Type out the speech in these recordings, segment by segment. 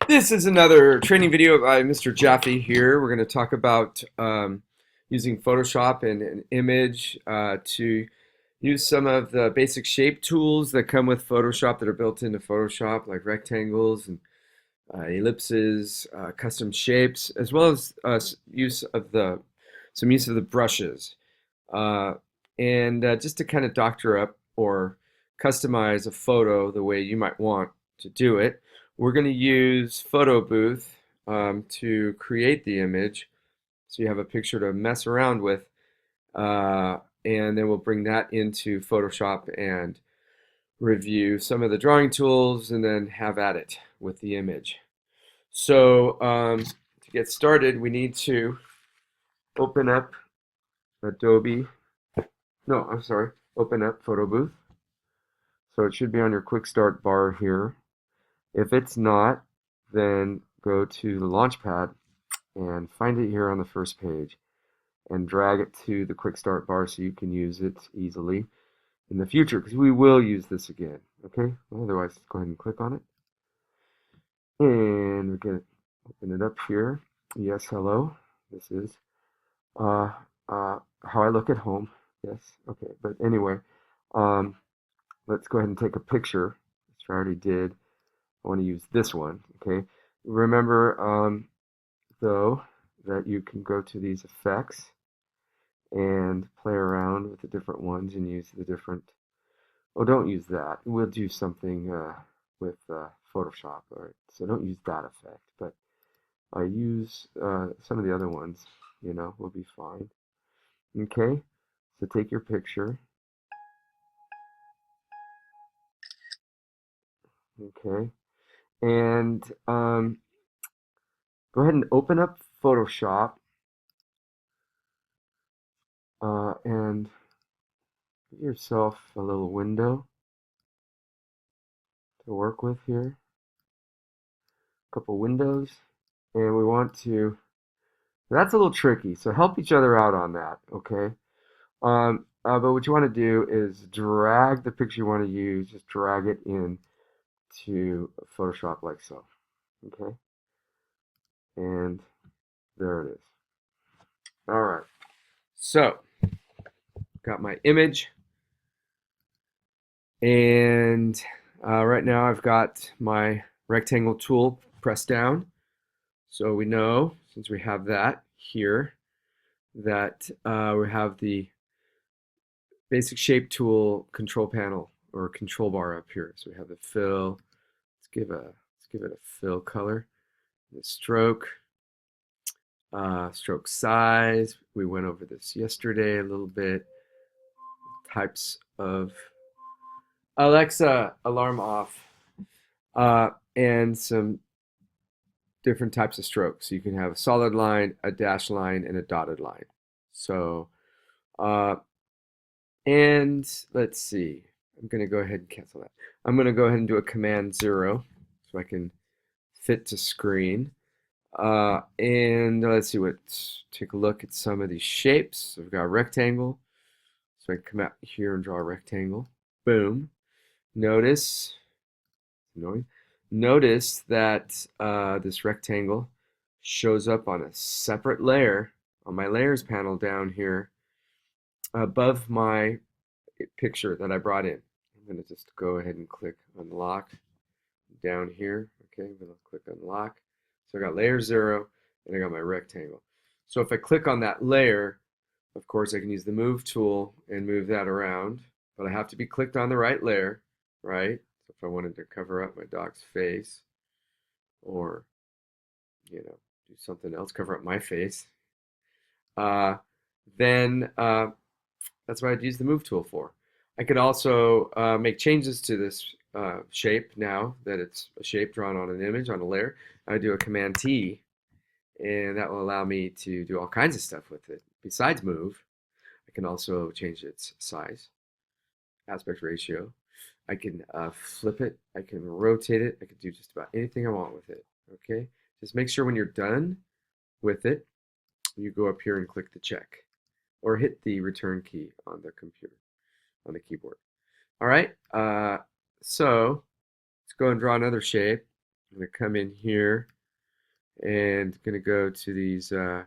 This is another training video by Mr. Jaffe here. We're going to talk about using Photoshop and an image to use some of the basic shape tools that come with Photoshop that are built into Photoshop, like rectangles and ellipses, custom shapes, as well as some use of the brushes. And just to kind of doctor up or customize a photo the way you might want to do it, we're going to use Photo Booth to create the image, so you have a picture to mess around with, and then we'll bring that into Photoshop and review some of the drawing tools and then have at it with the image. So to get started, we need to open up Adobe. No, I'm sorry. Open up Photo Booth. So it should be on your quick start bar here. If it's not, then go to the Launchpad and find it here on the first page and drag it to the quick start bar so you can use it easily in the future, because we will use this again. Okay? Otherwise, go ahead and click on it. And we're going to open it up here. Yes, hello. This is how I look at home. Yes, okay. But anyway, let's go ahead and take a picture, which I already did. I want to use this one, okay? Remember, though, that you can go to these effects and play around with the different ones and use the different... Oh, don't use that. We'll do something with Photoshop, all right? So don't use that effect, but I use some of the other ones, will be fine. Okay, so take your picture. Okay. And go ahead and open up Photoshop and give yourself a little window to work with here. A couple windows. And we want to, that's a little tricky, so help each other out on that, okay? But what you want to do is drag the picture you want to use, just drag it in to Photoshop like so, okay? And there it is. All right, so got my image, and right now I've got my rectangle tool pressed down, so we know, since we have that here, that we have the basic shape tool control panel or control bar up here. So we have the fill. Let's give it a fill color. The stroke, stroke size. We went over this yesterday a little bit. Types of Alexa, alarm off, and some different types of strokes. So you can have a solid line, a dashed line, and a dotted line. So, and let's see. I'm going to go ahead and cancel that. I'm going to go ahead and do a Command 0 so I can fit to screen. And let's see take a look at some of these shapes. So we've got a rectangle. So I can come out here and draw a rectangle. Boom. Notice that this rectangle shows up on a separate layer on my layers panel down here above my picture that I brought in. I'm going to just go ahead and click unlock down here. Okay, I'm going to click unlock. So I got layer 0 and I got my rectangle. So if I click on that layer, of course I can use the move tool and move that around, but I have to be clicked on the right layer, right? So if I wanted to cover up my dog's face or, do something else, cover up my face, then that's what I'd use the move tool for. I could also make changes to this shape now that it's a shape drawn on an image, on a layer. I do a Command T, and that will allow me to do all kinds of stuff with it. Besides move, I can also change its size, aspect ratio. I can flip it, I can rotate it, I can do just about anything I want with it, okay? Just make sure when you're done with it, you go up here and click the check, or hit the return key on the computer, on the keyboard. All right, so let's go and draw another shape. I'm going to come in here and going to go to these, you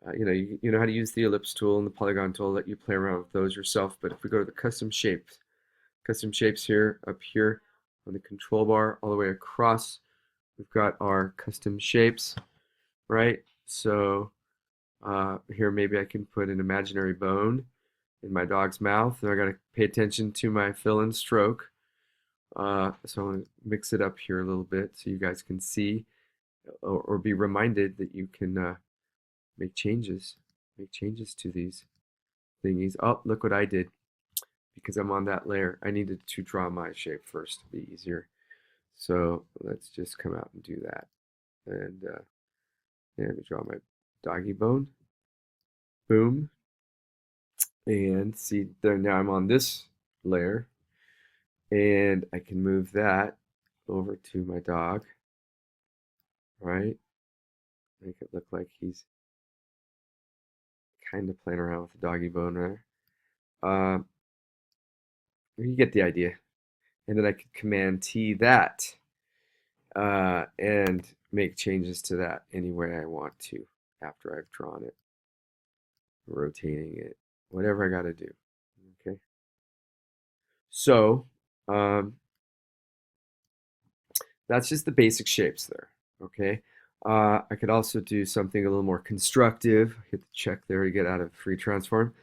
know how to use the ellipse tool and the polygon tool, let you play around with those yourself. But if we go to the custom shapes here, up here on the control bar, all the way across, we've got our custom shapes, right? So here maybe I can put an imaginary bone in my dog's mouth, and I got to pay attention to my fill and stroke. So I'm going to mix it up here a little bit so you guys can see or be reminded that you can make changes to these thingies. Oh, look what I did. Because I'm on that layer, I needed to draw my shape first to be easier. So let's just come out and do that. And let me draw my doggy bone. Boom. And see there, now I'm on this layer. And I can move that over to my dog. Right? Make it look like he's kind of playing around with the doggy bone there. You get the idea. And then I could Command T that and make changes to that any way I want to after I've drawn it, rotating it, whatever I got to do. Okay. So that's just the basic shapes there. Okay. I could also do something a little more constructive. Hit the check there to get out of free transform.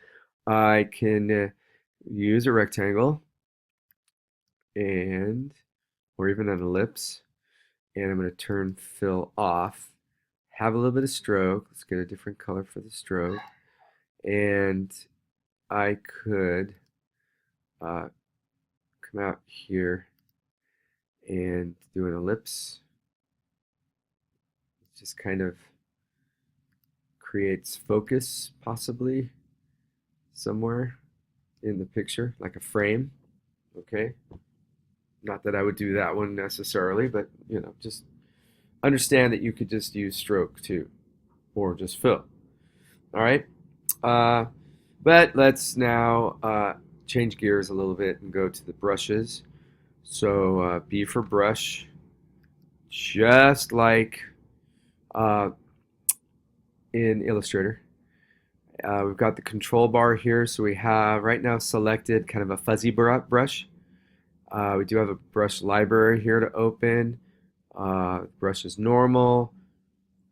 I can use a rectangle and or even an ellipse, and I'm going to turn fill off, have a little bit of stroke. Let's get a different color for the stroke, and I could come out here and do an ellipse. It just kind of creates focus possibly somewhere in the picture, like a frame. Okay, not that I would do that one necessarily, but you know, just understand that you could just use stroke too, or just fill. All right, but let's now change gears a little bit and go to the brushes. So B for brush, just like in Illustrator. We've got the control bar here, so we have right now selected kind of a fuzzy brush. We do have a brush library here to open. Brush is normal,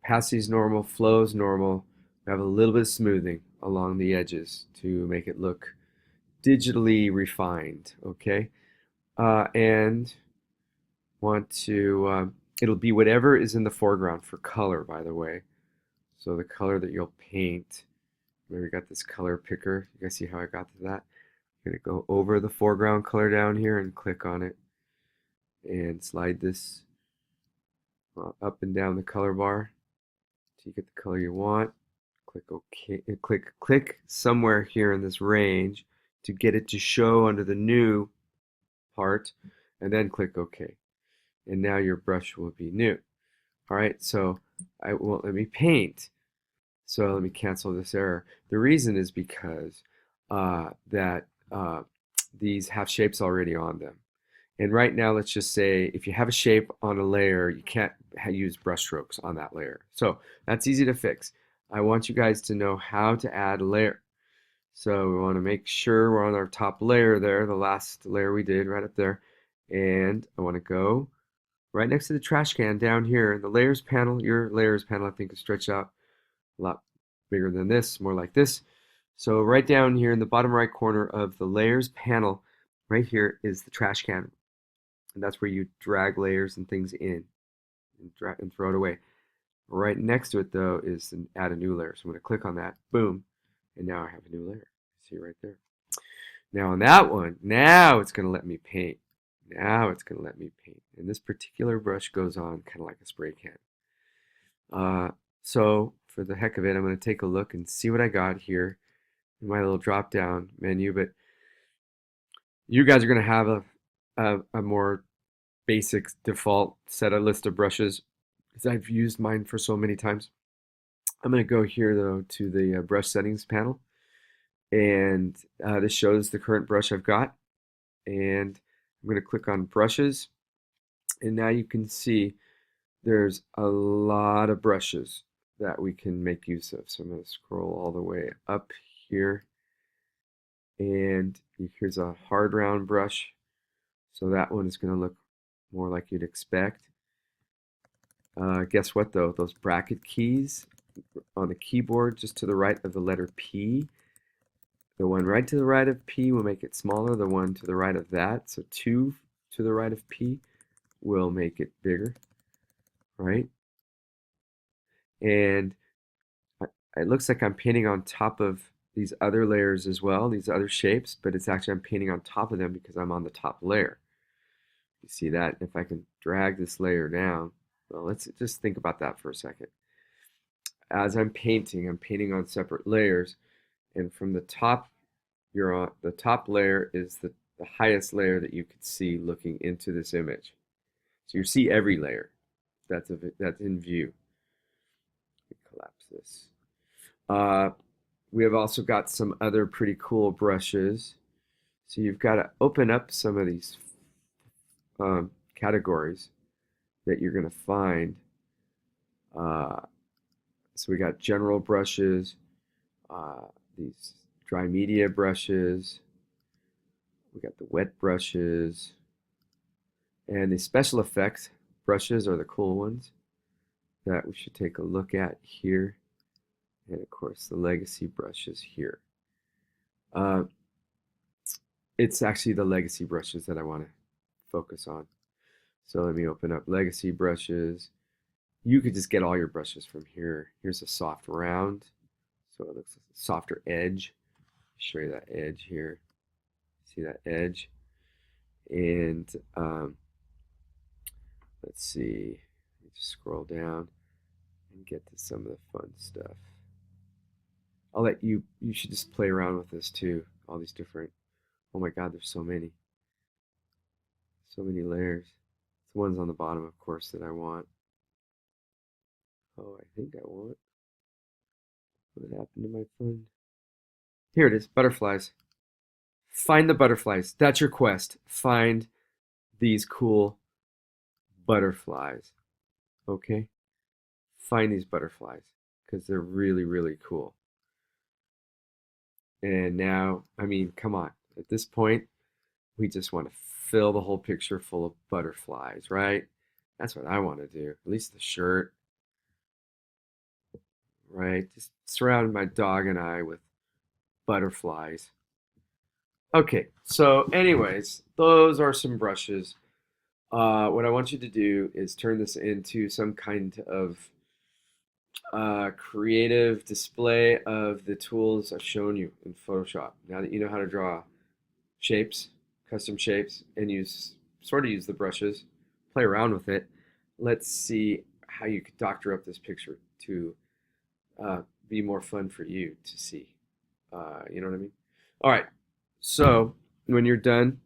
opacity is normal, flow is normal. We have a little bit of smoothing along the edges to make it look digitally refined, okay? And want to, it'll be whatever is in the foreground for color, by the way. So the color that you'll paint, maybe got this color picker. You guys see how I got to that? I'm going to go over the foreground color down here and click on it and slide this up and down the color bar till you get the color you want. Click OK. Click somewhere here in this range to get it to show under the new part, and then click OK. And now your brush will be new. All right, so it won't let me paint. So let me cancel this error. The reason is because these have shapes already on them. And right now, let's just say if you have a shape on a layer, you can't use brush strokes on that layer. So that's easy to fix. I want you guys to know how to add a layer. So we want to make sure we're on our top layer there, the last layer we did right up there. And I want to go right next to the trash can down here. The layers panel, your layers panel, I think is stretched out a lot bigger than this, more like this. So right down here in the bottom right corner of the layers panel, right here is the trash can. And that's where you drag layers and things in and throw it away. Right next to it, though, is an add a new layer. So I'm going to click on that, boom, and now I have a new layer. See right there. Now on that one, now it's going to let me paint. Now it's going to let me paint. And this particular brush goes on kind of like a spray can. So for the heck of it, I'm going to take a look and see what I got here in my little drop down menu. But you guys are going to have a more basic default set of list of brushes because I've used mine for so many times. I'm going to go here though to the brush settings panel, and this shows the current brush I've got, and I'm going to click on brushes, And now you can see there's a lot of brushes that we can make use of. So I'm going to scroll all the way up here, and here's a hard round brush. So that one is going to look more like you'd expect. Guess what though? Those bracket keys on the keyboard just to the right of the letter P, the one right to the right of P will make it smaller. The one to the right of that, so 2 to the right of P, will make it bigger, right? And it looks like I'm painting on top of these other layers as well, these other shapes, but it's actually I'm painting on top of them because I'm on the top layer. You see that? If I can drag this layer down, well, let's just think about that for a second. As I'm painting on separate layers, and from the top, you're on the top layer is the highest layer that you could see looking into this image. So you see every layer that's in view. Collapse this. We have also got some other pretty cool brushes. So you've got to open up some of these categories that you're going to find. So we got general brushes, these dry media brushes, we got the wet brushes, and the special effects brushes are the cool ones that we should take a look at here. And of course the legacy brushes here. It's actually the legacy brushes that I want to focus on. So let me open up legacy brushes. You could just get all your brushes from here. Here's a soft round, so it looks like a softer edge. Show you that edge here. See that edge? And let's see. Let me just scroll down and get to some of the fun stuff. I'll let you. You should just play around with this too. All these different. Oh my God, there's so many. So many layers. The ones on the bottom, of course, that I want. Oh, I think I want. What happened to my fun? Here it is, butterflies. Find the butterflies. That's your quest. Find these cool butterflies. Okay? Find these butterflies because they're really, really cool. And now, I mean, come on. At this point, we just want to fill the whole picture full of butterflies, right? That's what I want to do. At least the shirt, right? Just surround my dog and I with butterflies. Okay, so anyways, those are some brushes. What I want you to do is turn this into some kind of creative display of the tools I've shown you in Photoshop. Now that you know how to draw shapes, custom shapes, and sort of use the brushes, play around with it, let's see how you could doctor up this picture to be more fun for you to see. You know what I mean? All right, so when you're done,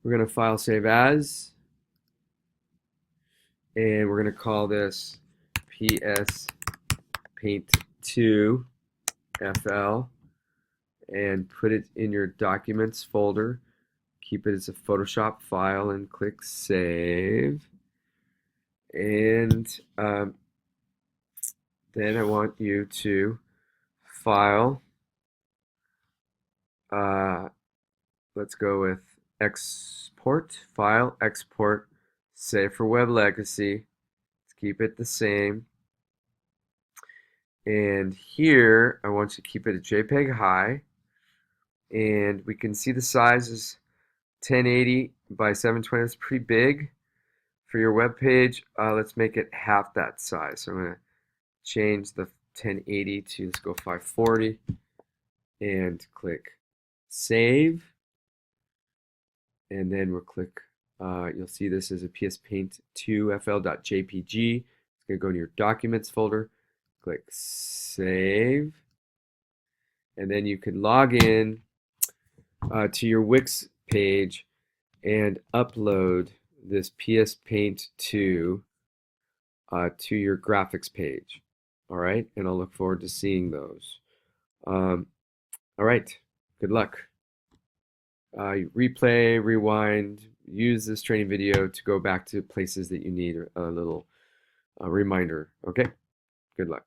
we're going to file save as, and we're going to call this PsPaint2FL and put it in your documents folder. Keep it as a Photoshop file and click save. And then I want you to file, let's go with export, file, export, save for web legacy. Let's keep it the same. And here I want you to keep it a JPEG high, and we can see the size is 1080 by 720. That's pretty big for your web page. Let's make it half that size. So I'm going to change the 1080 to, let's go 540, and click save. And then we'll click, you'll see this as a PsPaint2FL.jpg. It's going to go to your documents folder. Click save. And then you can log in to your Wix page and upload this PsPaint2 to your graphics page. All right, and I'll look forward to seeing those. All right, good luck. Replay, rewind, use this training video to go back to places that you need a little reminder. Okay, good luck.